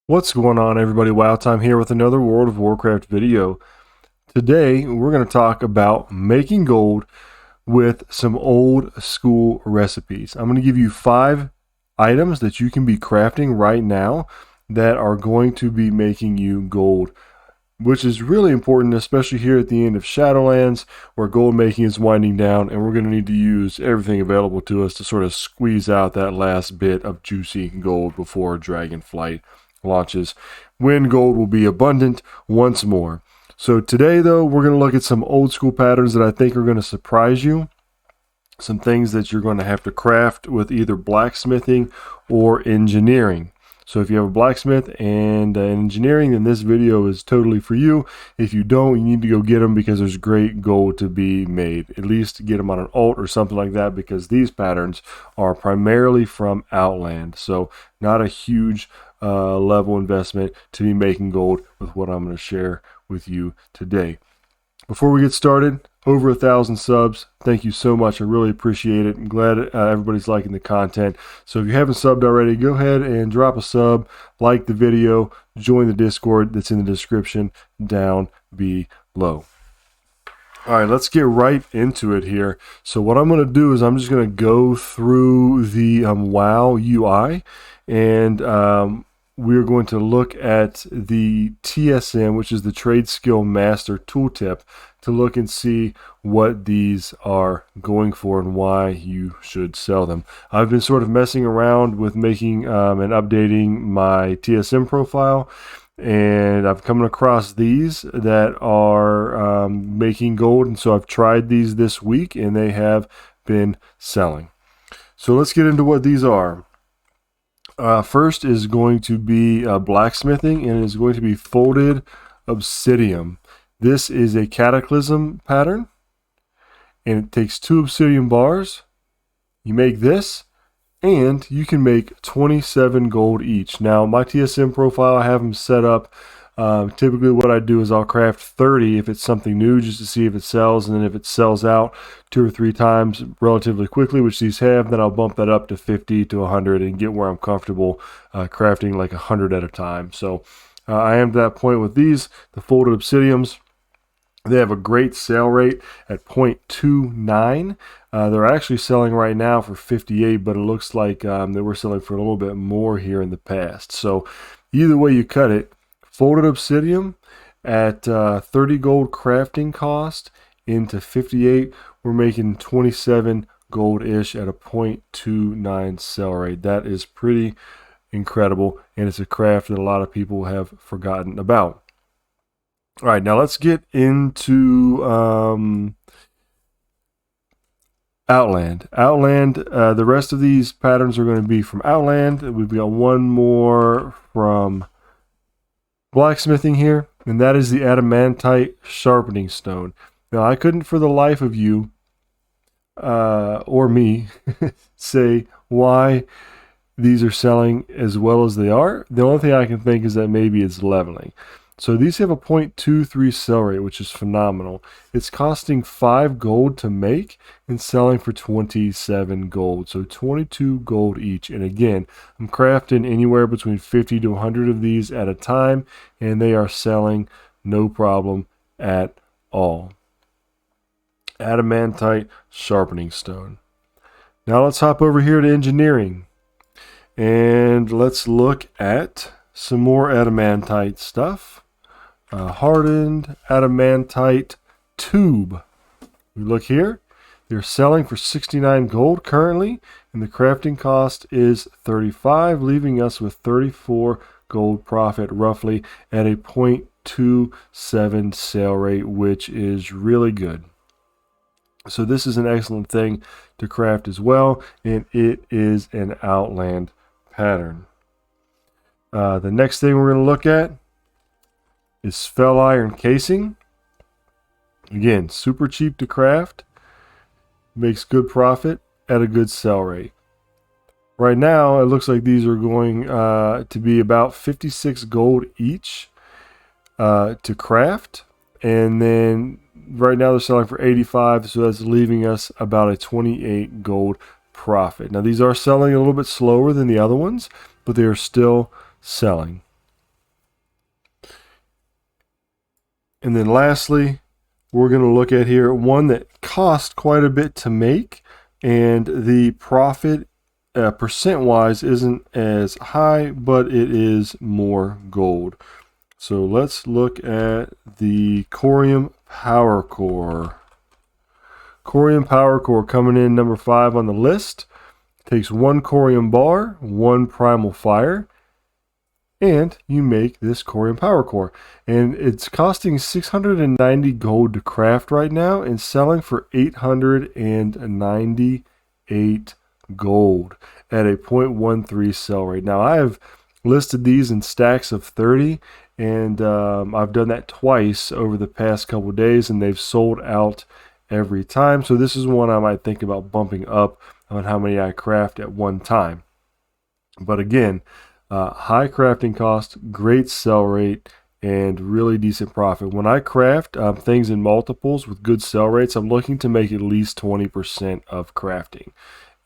What's going on, everybody? Wow Time here with another World of Warcraft video. Today we're going to talk about making gold with some old school recipes. I'm going to give you 5 items that you can be crafting right now that are going to be making you gold, which is really important, especially here at the end of Shadowlands, where gold making is winding down, and we're going to need to use everything available to us to sort of squeeze out that last bit of juicy gold before Dragonflight launches, when gold will be abundant once more. So today, though, we're going to look at some old school patterns that I think are going to surprise you. Some things that you're going to have to craft with either blacksmithing or engineering. So if you have a blacksmith and engineering, then this video is totally for you. If you don't, you need to go get them because there's great gold to be made. At least get them on an alt or something like that, because these patterns are primarily from Outland. So not a huge level investment to be making gold with what I'm going to share with you today. Before we get started, over 1,000 subs. Thank you so much. I really appreciate it. I'm glad everybody's liking the content. So if you haven't subbed already, go ahead and drop a sub, like the video, join the Discord that's in the description down below. All right, let's get right into it here. So what I'm going to do is I'm just going to go through the WoW UI, and we're going to look at the TSM, which is the Trade Skill Master Tooltip, to look and see what these are going for and why you should sell them. I've been sort of messing around with making and updating my TSM profile, and I've come across these that are making gold, and so I've tried these this week and they have been selling. So let's get into what these are. First is going to be blacksmithing, and it is going to be folded obsidian. This is a cataclysm pattern, and it takes 2 obsidian bars. You make this, and you can make 27 gold each. Now, my TSM profile, I have them set up. Typically what I do is I'll craft 30 if it's something new, just to see if it sells, and then if it sells out 2 or 3 times relatively quickly, which these have, then I'll bump that up to 50 to 100 and get where I'm comfortable crafting like 100 at a time. So I am to that point with these, the folded obsidians. They have a great sale rate at 0.29. They're actually selling right now for 58, but it looks like they were selling for a little bit more here in the past. So either way you cut it, folded obsidian at 30 gold crafting cost into 58, we're making 27 gold-ish at a 0.29 sell rate. That is pretty incredible, and it's a craft that a lot of people have forgotten about. All right, now let's get into Outland. The rest of these patterns are going to be from Outland. We've got one more from blacksmithing here, and that is the adamantite sharpening stone. Now, I couldn't for the life of you or me say why these are selling as well as they are. The only thing I can think is that maybe it's leveling. So these have a 0.23 sell rate, which is phenomenal. It's costing 5 gold to make and selling for 27 gold. So 22 gold each. And again, I'm crafting anywhere between 50 to 100 of these at a time, and they are selling no problem at all. Adamantite sharpening stone. Now let's hop over here to engineering, and let's look at some more adamantite stuff. Hardened adamantite tube. We look here, they're selling for 69 gold currently, and the crafting cost is 35, leaving us with 34 gold profit roughly at a 0.27 sale rate, which is really good. So this is an excellent thing to craft as well, and it is an Outland pattern. The next thing we're going to look at is fell iron casing. Again, super cheap to craft, makes good profit at a good sell rate. Right now, it looks like these are going to be about 56 gold each to craft, and then right now they're selling for 85, so that's leaving us about a 28 gold profit. Now these are selling a little bit slower than the other ones, but they are still selling. And then lastly, we're going to look at here one that cost quite a bit to make, and the profit percent-wise isn't as high, but it is more gold. So let's look at the Corium Power Core. Corium Power Core coming in number 5 on the list. Takes 1 Corium bar, 1 Primal Fire, and you make this Corium Power Core. And it's costing 690 gold to craft right now and selling for 898 gold at a 0.13 sell rate. Now I have listed these in stacks of 30, and I've done that twice over the past couple days, and they've sold out every time. So this is one I might think about bumping up on how many I craft at one time. But again, high crafting cost, great sell rate, and really decent profit. When I craft things in multiples with good sell rates, I'm looking to make at least 20% of crafting.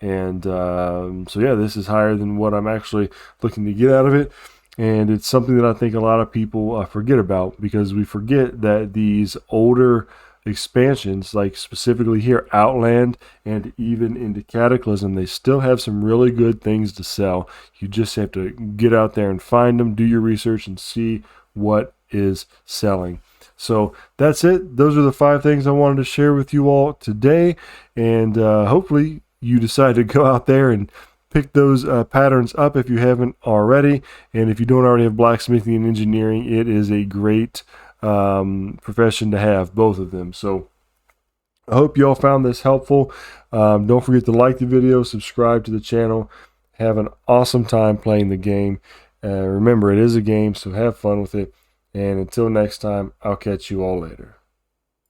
And so yeah, this is higher than what I'm actually looking to get out of it. And it's something that I think a lot of people forget about, because we forget that these older expansions, like specifically here Outland and even into Cataclysm, they still have some really good things to sell. You just have to get out there and find them, do your research, and see what is selling. So that's it. Those are the 5 things I wanted to share with you all today, and hopefully you decide to go out there and pick those patterns up if you haven't already. And if you don't already have blacksmithing and engineering, it is a great profession to have, both of them. So I hope you all found this helpful. Don't forget to like the video, subscribe to the channel. Have an awesome time playing the game. Remember, it is a game, so have fun with it. And until next time, I'll catch you all later.